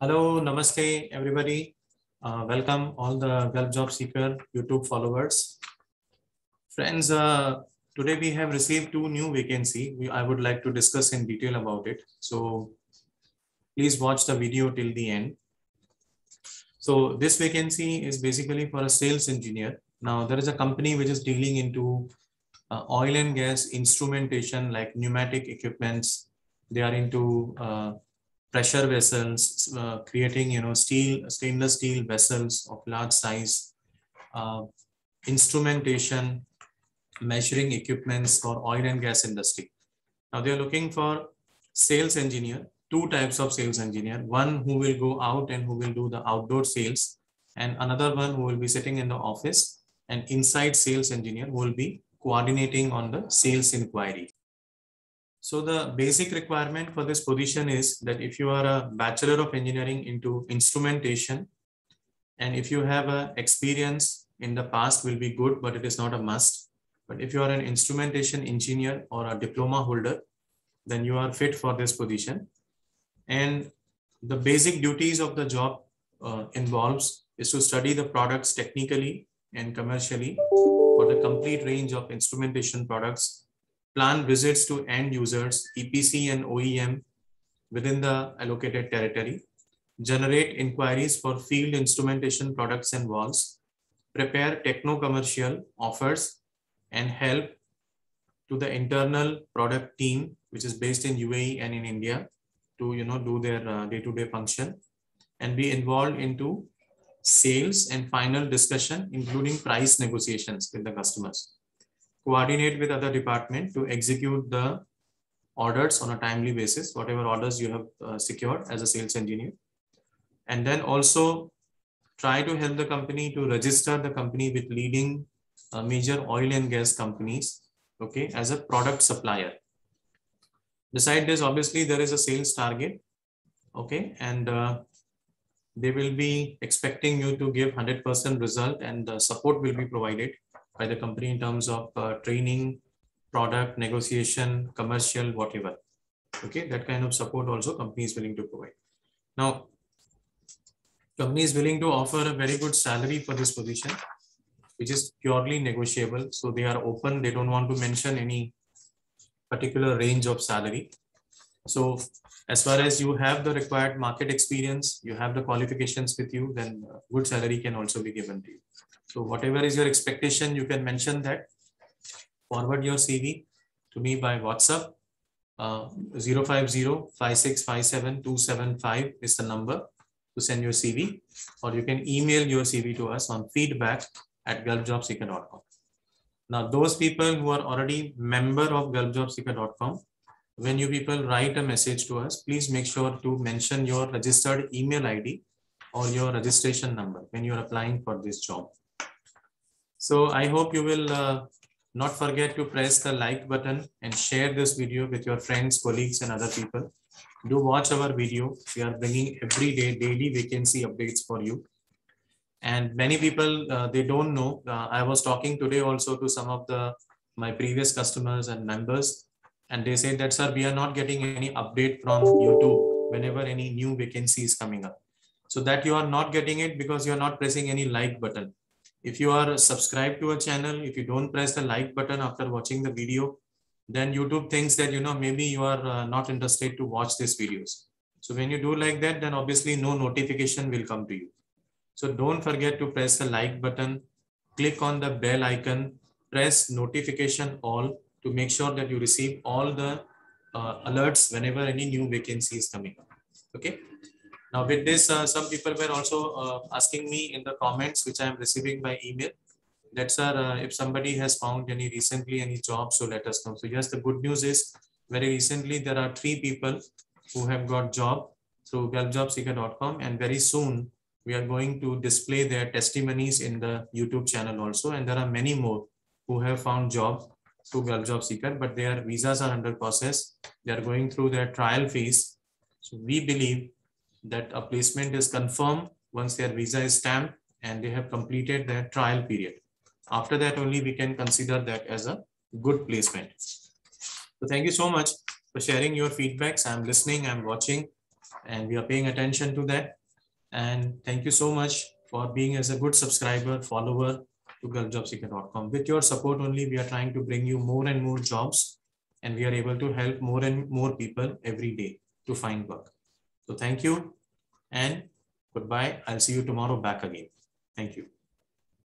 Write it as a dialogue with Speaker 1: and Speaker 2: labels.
Speaker 1: Hello, namaste, everybody. Welcome all the Gulf Job Seeker YouTube followers. Friends, today we have received two new vacancy. I would like to discuss in detail about it. So please watch the video till the end. So this vacancy is basically for a sales engineer. Now there is a company which is dealing into oil and gas instrumentation like pneumatic equipments. They are into pressure vessels, creating stainless steel vessels of large size, uh, instrumentation, measuring equipments for oil and gas industry. Now they are looking for sales engineer, two types of sales engineer, one who will go out and who will do the outdoor sales, and another one who will be sitting in the office, and inside sales engineer who will be coordinating on the sales inquiry. So the basic requirement for this position is that if you are a Bachelor of Engineering into instrumentation, and if you have a experience in the past will be good, but it is not a must. But if you are an instrumentation engineer or a diploma holder, then you are fit for this position. And the basic duties of the job involves is to study the products technically and commercially for the complete range of instrumentation products, plan visits to end users, EPC and OEM within the allocated territory, generate inquiries for field instrumentation products and valves, prepare techno-commercial offers, and help to the internal product team, which is based in UAE and in India, to do their day-to-day function, and be involved into sales and final discussion, including price negotiations with the customers. Coordinate with other department to execute the orders on a timely basis, whatever orders you have secured as a sales engineer. And then also try to help the company to register the company with leading major oil and gas companies, okay, as a product supplier. Beside this, obviously, there is a sales target, okay, and they will be expecting you to give 100% result, and support will be provided by the company in terms of training, product, negotiation, commercial, whatever. Okay, that kind of support also company is willing to provide. Now, company is willing to offer a very good salary for this position, which is purely negotiable. So they are open. They don't want to mention any particular range of salary. So as far as you have the required market experience, you have the qualifications with you, then good salary can also be given to you. So whatever is your expectation, you can mention that. Forward your CV to me by WhatsApp. 050-5657-275 is the number to send your CV, or you can email your CV to us on feedback@gulfjobseeker.com. Now, those people who are already member of gulfjobseeker.com, when you people write a message to us, please make sure to mention your registered email ID or your registration number when you are applying for this job. So I hope you will not forget to press the like button and share this video with your friends, colleagues, and other people. Do watch our video. We are bringing every day daily vacancy updates for you. And many people, they don't know. I was talking today also to some of my previous customers and members, and they say that, sir, we are not getting any update from YouTube whenever any new vacancy is coming up. So that you are not getting it because you are not pressing any like button. If you are subscribed to a channel, if you don't press the like button after watching the video, then YouTube thinks that, maybe you are not interested to watch these videos. So when you do like that, then obviously no notification will come to you. So don't forget to press the like button, click on the bell icon, press notification all to make sure that you receive all the alerts whenever any new vacancy is coming up. Okay. Now with this, some people were also asking me in the comments, which I am receiving by email, that sir, if somebody has found any job, so let us know. So yes, the good news is very recently there are 3 people who have got job through gulfjobseeker.com, and very soon we are going to display their testimonies in the YouTube channel also. And there are many more who have found job through Gulf Job Seeker, but their visas are under process. They are going through their trial phase. So we believe that a placement is confirmed once their visa is stamped and they have completed their trial period. After that only we can consider that as a good placement. So thank you so much for sharing your feedbacks. I'm listening, I'm watching, and we are paying attention to that. And thank you so much for being as a good subscriber, follower to gulfjobseeker.com. With your support only, we are trying to bring you more and more jobs, and we are able to help more and more people every day to find work. So thank you and goodbye. I'll see you tomorrow back again. Thank you.